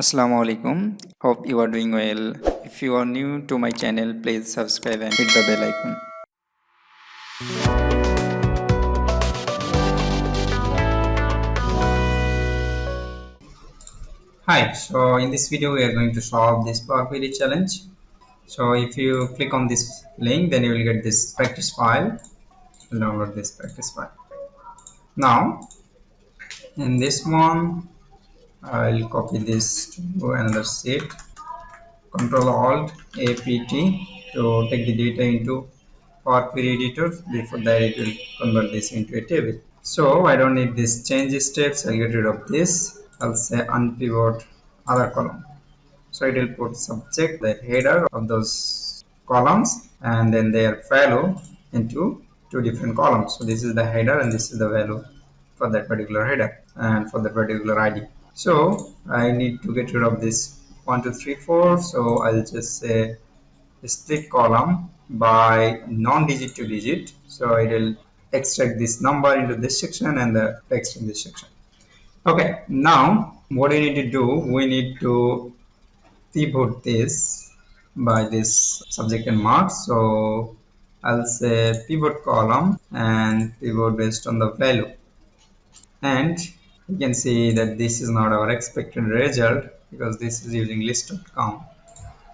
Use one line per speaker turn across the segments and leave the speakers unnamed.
Assalamu alaikum. Hope you are doing well. If you are new to my channel, please subscribe and hit the bell icon. Hi, so in this video we are going to solve this Power Query challenge. So if you click on this link, then you will get this practice file. Download this practice file. Now in this one, I'll copy this to another sheet. Control Alt APT to take the data into Power Query editor. Before that, it will convert this into a table. So I don't need this change steps. I'll get rid of this. I'll say unpivot other column. So it will put subject, the header of those columns, and then their value into two different columns. So this is the header and this is the value for that particular header and for that particular ID. So I need to get rid of this 1 2 3 4. So I'll just say split column by non-digit to digit. So it will extract this number into this section and the text in this section. Okay, now what we need to do, we need to pivot this by this subject and marks. So I'll say pivot column and pivot based on the value, and you can see that this is not our expected result because this is using list of count.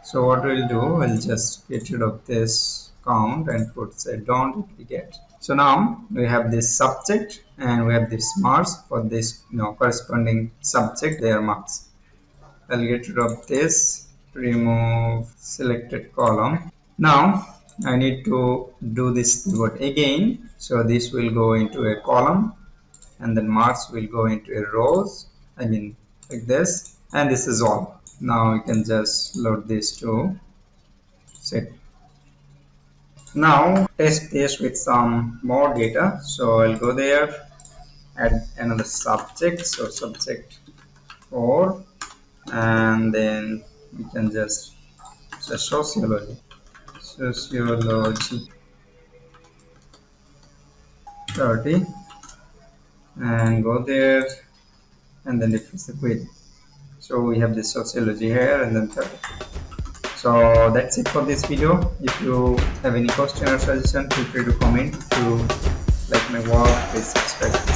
So what we'll do, we'll just get rid of this count and put say don't get. So now we have this subject and we have this marks for this corresponding subject, their marks. I'll get rid of this, remove selected column. Now I need to do this pivot again. So this will go into a column and then marks will go into a rows, like this, and this is all. Now we can just load this to set. Now test this with some more data. So I'll go there, add another subject, so subject 4, and then we can just say sociology 30, and go there and then refresh the query. So we have this sociology here and then 30. So that's it for this video. If you have any question or suggestion, feel free to comment. If you like my work, please subscribe.